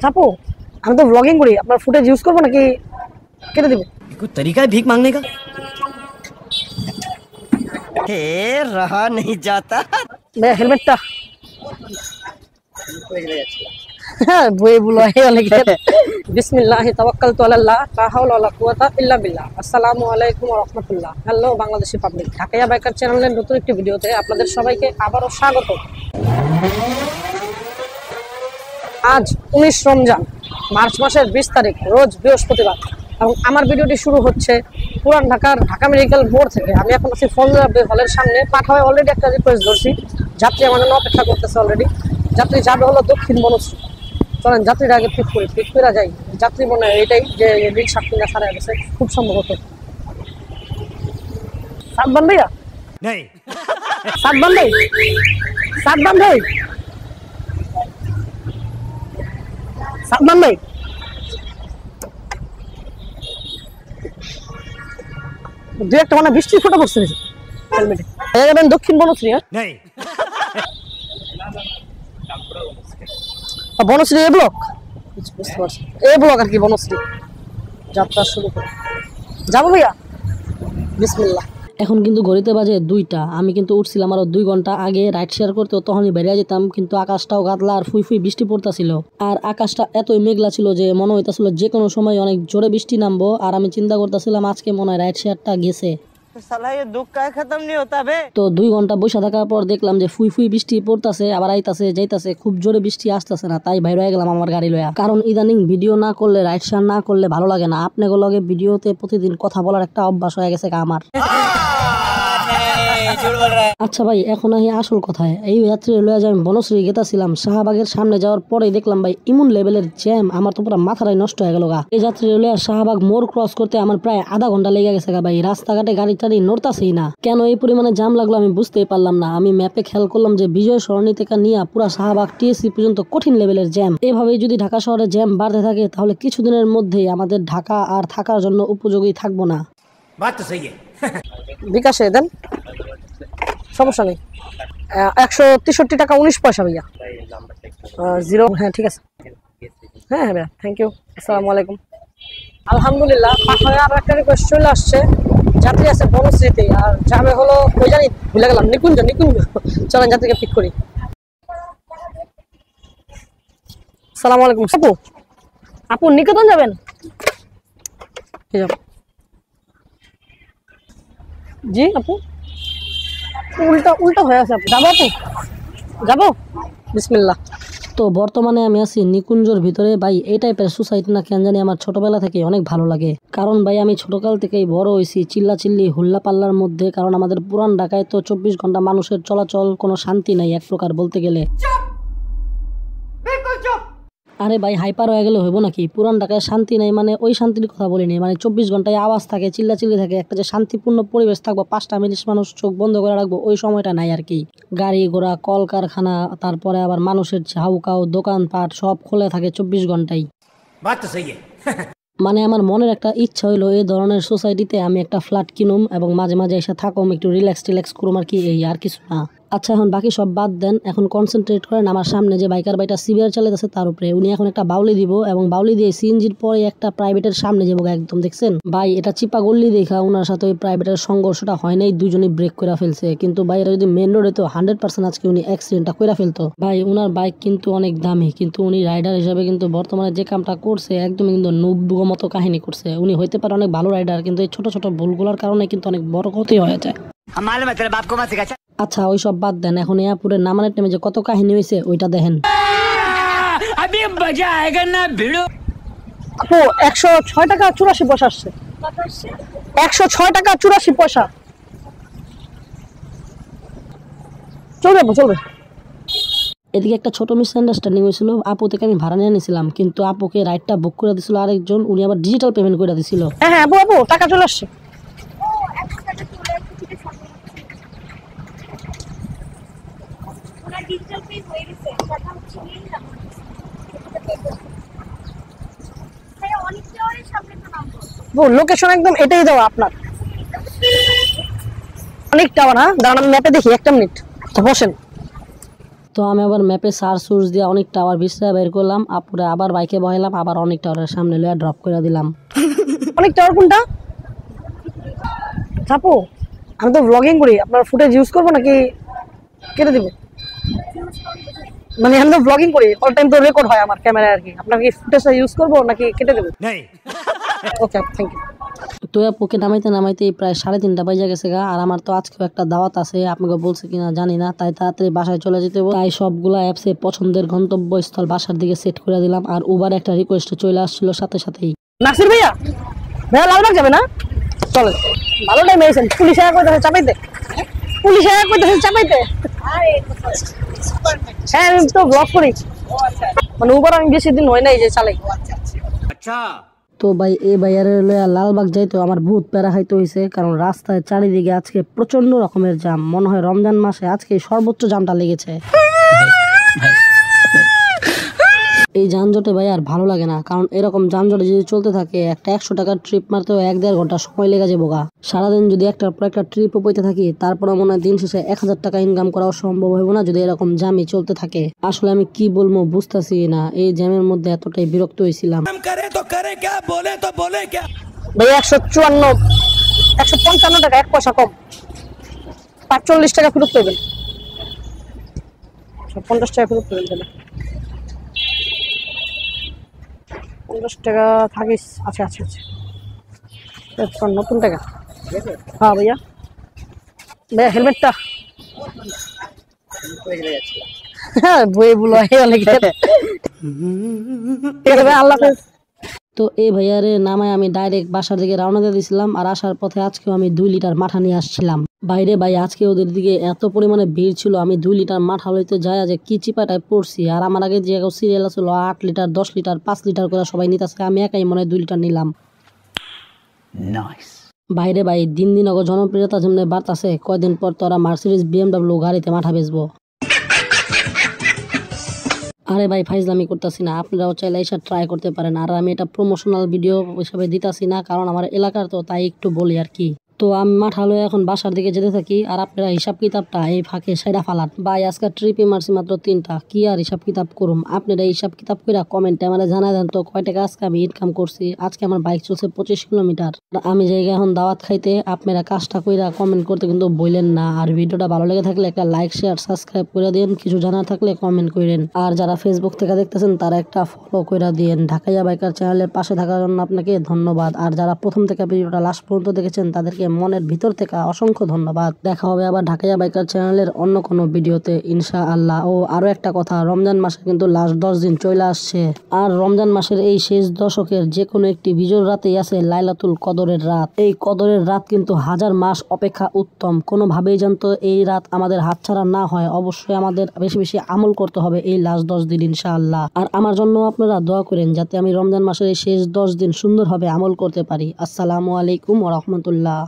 আপু আমি তো ব্লগিং করি, আপনার ফুটেজ ইউজ করবো নাকি কেটে দিব? कोई तरीका है भीख मांगने का? हे रहा नहीं जाता। ভাইয়া হেলমেটটা হ্যাঁ বই বলো অনেকে। বিসমিল্লাহি তাওয়াক্কালতু আলাল্লাহ লা হাওলা ওয়ালা কুওয়াতা ইল্লা বিল্লাহ। আসসালামু আলাইকুম ওয়া রাহমাতুল্লাহ। হ্যালো বাংলাদেশি পাবলিক, ঢাকাইয়া বাইকার চ্যানেলের নতুন একটি ভিডিওতে আপনাদের সবাইকে আবারও স্বাগত। আজ 19 রমজান, মার্চ মাসের 20 তারিখ, রোজ বৃহস্পতিবার, এবং আমার ভিডিওটি শুরু হচ্ছে পুরান ঢাকার ঢাকা মেডিকেল মোড় থেকে। আমি এখন আছি ফজলাবাদ হলের সামনে। পাঠায় অলরেডি একটা রিকোয়েস্ট ধরছি, যাত্রী আমার জন্য অপেক্ষা করতেছে অলরেডি। যাত্রী যাবে হলো দক্ষিণ বনশ্রী। চলেন যাত্রীরা আগে পিক করি, পিক করে যাই। যাত্রী মনে হয় এটাই যে রিক্সা কিনা সারা গেছে খুব সম্ভবত। সাতবান ভাইয়া সাতবান ভাই, সাতবান ভাই, সাতবান ভাই, দু একটা মানে বৃষ্টির ফোঁটা পড়ছে হেলমেটে। যাবেন দক্ষিণ বনশ্রী? হ্যাঁ বনশ্রী এ ব্লক, বুঝতে পারছি এ ব্লক আর কি বনশ্রী। যাত্রা শুরু করে যাবো ভাইয়া, বিসমিল্লাহ। এখন কিন্তু ঘড়িতে বাজে 2টা। আমি কিন্তু উঠছিলাম আরো 2 ঘন্টা আগে রাইড শেয়ার করতে, তখনই বেরিয়ে যেতাম। কিন্তু আকাশটাও গাদলা আর ফুই ফুই বৃষ্টি পড়তেছিল, আর আকাশটা এতই মেঘলা ছিল যে মনে হইতাছিল যে কোনো সময় অনেক জোরে বৃষ্টি নামবো। আর আমি চিন্তা করতেছিলাম আজকে মনে হয় রাইড শেয়ারটা গেছে। তো 2 ঘন্টা বসে থাকার পর দেখলাম যে ফুই ফুই বৃষ্টি পড়তেছে, আবার আইতাছে যাইতাছে, খুব জোরে বৃষ্টি আসতেছে না। তাই বাইরে হয়ে গেলাম আমার গাড়ি লয়া, কারণ ইদানিং ভিডিও না করলে, রাইড শেয়ার না করলে ভালো লাগে না। আপনাদের লগে ভিডিওতে প্রতিদিন কথা বলার একটা অভ্যাস হয়ে গেছে আমার। আচ্ছা ভাই, এখন আহি আসল কথায়। এই যাত্রী লয়া যে আমি বনশ্রী গেতাছিলাম, শাহবাগের সামনে যাওয়ার পরেই দেখলাম ভাই ইমন লেভেলের জ্যাম। আমার তো পুরো মাথাটাই নষ্ট হয়ে গেল গা। এই যাত্রী লয়া শাহবাগ মোড় ক্রস করতে আমার প্রায় আধা ঘন্টা লেগে গেছে গা ভাই। রাস্তাঘাটে গাড়ি টাড়ি নড়তাছেই না, কেন এই পরিমাণে জ্যাম লাগলো আমি বুঝতেই পারলাম না। আমি ম্যাপে খেয়াল করলাম যে বিজয় সরণি থেকে নিয়ে পুরা শাহবাগ টিএসসি পর্যন্ত কঠিন লেভেলের জ্যাম। এভাবেই যদি ঢাকা শহরে জ্যাম বাড়তে থাকে তাহলে কিছুদিনের মধ্যেই আমাদের ঢাকা আর থাকার জন্য উপযোগী থাকবো না। বিকাশে দেন, সমস্যা নেই। 163 টাকা 19 পয়সা ভাইয়া। 0, হ্যাঁ ঠিক আছে। হ্যাঁ হ্যাঁ ভাইয়া, থ্যাংক ইউ। আসসালামু আলাইকুম। আলহামদুলিল্লাহ, পাঠায় আর একটা রিকোয়েস্ট চলে আসছে। যাত্রী আছে বনশ্রীতে, আর যাবে হলো ওই জানি ভুলে গেলাম, নিকুঞ্জ। চলেন যাত্রীকে পিক করি। আসসালামু আলাইকুম। আপু আপু নিকেতন যাবেন? জি আপু, উল্টা উল্টা হয়ে আছে। যাবো আপু, যাবো, বিসমিল্লাহ। তো বর্তমানে আমি আছি নিকুঞ্জর ভিতরে। ভাই এই টাইপের সোসাইটি না কেন জানি আমার ছোটবেলা থেকে অনেক ভালো লাগে, কারণ ভাই আমি ছোটকাল থেকেই বড় হয়েছি চিল্লা চিল্লি হুল্লা পাল্লার মধ্যে। কারণ আমাদের পুরান ঢাকায় তো 24 ঘন্টা মানুষের চলাচল, কোনো শান্তি নাই এক প্রকার বলতে গেলে। আরে ভাই হাইপার হয়ে গেলে হইব নাকি? পুরান ঢাকায় শান্তি নাই মানে ওই শান্তির কথা বলিনি, মানে 24 ঘন্টায় আওয়াজ থাকে, চিল্লাচিল্লি থাকে। একটা যে শান্তিপূর্ণ পরিবেশ থাকবো, 5টা মিনিট মানুষ চোখ বন্ধ করে রাখবো, ওই সময়টা নাই আর কি। গাড়ি ঘোড়া, কল কারখানা, তারপরে আবার মানুষের ঝাউকাও, দোকানপাট সব খোলা থাকে 24 ঘন্টায়। মানে আমার মনের একটা ইচ্ছা হইলো এই ধরনের সোসাইটিতে আমি একটা ফ্ল্যাট কিনুম এবং মাঝে মাঝে এসে থাকুম, একটু রিল্যাক্স করুম আর কি, এই আর কিছু না। আচ্ছা এখন বাকি সব বাদ দেন, এখন কনসেন্ট্রেট করেন আমার সামনে যে বাইকার ভাইটা সিবিআর চালাতেছে তার উপরে। উনি এখন একটা বাউলি দিব এবং বাউলি দিয়ে সিএনজির পরে একটা প্রাইভেটের সামনে যাবো একদম। দেখছেন ভাই, এটা চিপা গল্লি দেখা ওনার সাথে ওই প্রাইভেটের সংঘর্ষটা হয় নাই, দুজনেই ব্রেক করে ফেলছে। কিন্তু ভাই এটা যদি মেন রোডে তো 100% আজকে উনি অ্যাক্সিডেন্টটা করে ফেলতো। ভাই উনার বাইক কিন্তু অনেক দামি, কিন্তু উনি রাইডার হিসাবে কিন্তু বর্তমানে যে কামটা করছে একদম কিন্তু নুব্বুগ মতো কাহিনী করছে। উনি হইতে পারে অনেক ভালো রাইডার, কিন্তু এই ছোট ছোট ভুলগুলোর কারণে কিন্তু অনেক বড় ক্ষতি হয়ে যায়। আচ্ছা ওই সব বাদ দেন, এখন এয়ারপোর্টের নামানোর টাইমে যে কত কাহিনী হয়েছে ওইটা দেখেন। আপু 106 টাকা 84 পয়সা আসছে। 106 টাকা 84 পয়সা। চলবে আপু, চলবে। এদিকে একটা ছোট মিসআন্ডারস্ট্যান্ডিং হয়েছিল, আপু থেকে আমি ভাড়া নিয়ে নিয়েছিলাম, কিন্তু আপুকে রাইডটা বুক করে দিছিল আরেকজন, উনি আবার ডিজিটাল পেমেন্ট করে দিছিল। হ্যাঁ হ্যাঁ আপু, আপু টাকা চলে আসছে। লোকেশন একদম এটাই দেওয়া আপনার, অনেক টাওয়ার। হ্যাঁ দাঁড়ান ম্যাপে দেখি, একটা মিনিট বসেন। তো আমি আবার ম্যাপে সার্চ দিয়ে অনেকটা আবার বিশ্রায় বের করলাম, আপুরে আবার বাইকে বহাইলাম, আবার অনেক টাওয়ারের সামনে লইয়া ড্রপ করে দিলাম। অনেক টাওয়ার কোনটা চাপো? আমি তো ব্লগিং করি, আপনার ফুটেজ ইউজ করবো নাকি কেটে দেবো? মানে আমি তো ব্লগিং করি, অল টাইম তো রেকর্ড হয় আমার ক্যামেরায় আর কি। আপনার কি ফুটেজটা ইউজ করবো নাকি কেটে দেবো? ওকে, থ্যাংক ইউ। তো আপুকে নামাইতে প্রায় 3:30 বাজে গেছে গা। আর আমার তো আজকেও একটা দাওয়াত আছে, আপনাকে বলছে কিনা জানি না, তাই তাড়াতাড়ি বাসায় চলে যেতে হবে। তাই সবগুলা অ্যাপসে পছন্দের গন্তব্যস্থল বাসার দিকে সেট করে দিলাম। আর উবার একটা রিকোয়েস্ট চলে আসছিল সাথে সাথেই। নাসির ভাইয়া, ভাইয়া লালবাগ যাবে না? চলে, ভালো টাইম এসেছেন। পুলিশ আয়া কইতাছে চাপাইতে, পুলিশ আয়া কইতাছে চাপাইতে। হ্যাঁ, আমি তো ব্লগ করি, মানে উবার আমি বেশি দিন হয় নাই যে চালাই। তো ভাই এই ভাইয়ারে লইয়া লালবাগ যাইতো আমার বহুত প্যারা খাইতে হয়েছে, কারণ রাস্তায় চারিদিকে আজকে প্রচন্ড রকমের জাম। মনে হয় রমজান মাসে আজকে সর্বোচ্চ জামটা লেগেছে। এই যানজটে ভাই আর ভালো লাগে না, কারণ এরকম যানজটে যদি চলতে থাকে একটা 100 টাকার ট্রিপ মারতেও 1-1.5 ঘন্টা সময় লেগে যাবো গা। সারাদিন যদি একটার পর একটা ট্রিপও পইতে থাকি, তারপরে মনে হয় দিন শেষে 1000 টাকা ইনকাম করাও সম্ভব হইব না যদি এরকম জামই চলতে থাকে। আসলে আমি কি বলবো বুঝতেছি না, এই জ্যামের মধ্যে এতটাই বিরক্ত হয়েছিলাম। ভাই 154 155 টাকা, 1 পয়সা কম, 45 টাকা ফেরত পাবেন। 50 টাকা ফেরত পাবেন। 50 টাকা থাকিস। আচ্ছা আচ্ছা আচ্ছা, নতুন টাকা। হ্যাঁ ভাইয়া, ভাইয়া হেলমেটটা। হ্যাঁ বই বলো, আল্লাহ হাফেজ। তো এই ভাইয়ারে নামায় আমি ডাইরেক্ট বাসার দিকে রওনা দিয়ে দিয়েছিলাম। আর আসার পথে আজকেও আমি 2 লিটার মাঠা নিয়ে আসছিলাম। বাইরে ভাই আজকে ওদের দিকে এত পরিমাণে ভিড় ছিল, আমি 2 লিটার মাঠা লইতে যায় যে কি চিপাটায় পড়ছি। আর আমার আগে যে সিরিয়াল ছিল 8 লিটার 10 লিটার 5 লিটার করে সবাই নিতেছে, আমি একাই মনে হয় 2 লিটার নিলাম। বাইরে ভাই দিন দিন ওগো জনপ্রিয়তা যেমন বাড়তাছে, কয়দিন পর তোরা মার্সিডিজ BMW গাড়িতে মাঠা বেচবো। আরে ভাই ফাইজলামি করতেছি না, আপনারাও চাইলে এসে ট্রাই করতে পারেন। আর আমি এটা প্রমোশনাল ভিডিও হিসাবে দিতাছি না, কারণ আমার এলাকার তো, তাই একটু বলি আর কি। তো আমি মাঠা লয়ে এখন বাসার দিকে যেতে থাকি, আর আপনারা হিসাব কিতাবটা এই ফাঁকে সেরা ফালান। ভাই আজকে ট্রিপে মারছি মাত্র 3টা, কি আর হিসাব কিতাব করুম। আপনারা হিসাব কিতাব করে কমেন্টে আমার জানাই দেন তো কয় টাকা আজকে আমি ইনকাম করছি। আজকে আমার বাইক চলছে 25 কিলোমিটার। আমি জায়গা এখন দাওয়াত খাইতে, আপনারা কাজটা কইরা কমেন্ট করতে কিন্তু বললেন না। আর ভিডিওটা ভালো লেগে থাকলে একটা লাইক শেয়ার সাবস্ক্রাইব করে দিন, কিছু জানার থাকলে কমেন্ট করেন। আর যারা ফেসবুক থেকে দেখতেছেন তারা একটা ফলো করে দিন। ঢাকাইয়া বাইকার চ্যানেলের পাশে থাকার জন্য আপনাকে ধন্যবাদ। আর যারা প্রথম থেকে ভিডিওটা লাস্ট পর্যন্ত দেখেছেন তাদেরকে মনের ভিতর থেকে অসংখ্য ধন্যবাদ। দেখা হবে আবার ঢাকাইয়া বাইকার চ্যানেলের অন্য কোনো ভিডিওতে ইনশাআল্লাহ। ও আরো একটা কথা, রমজান মাসে কিন্তু লাস্ট 10 দিন চলে আসছে। আর রমজান মাসের এই শেষ দশকের যে কোনো একটি বিজোর রাতেই আছে লাইলাতুল কদরের রাত। এই কদরের রাত কিন্তু 1000 মাস অপেক্ষা উত্তম। কোনোভাবেই যেন তো এই রাত আমাদের হাতছাড়া না হয়। অবশ্যই আমাদের বেশি বেশি আমল করতে হবে এই লাস্ট 10 দিন ইনশাআল্লাহ। আর আমার জন্য আপনারা দোয়া করেন যাতে আমি রমজান মাসের এই শেষ 10 দিন সুন্দরভাবে আমল করতে পারি। আসসালামু আলাইকুম ওয়া রাহমাতুল্লাহ।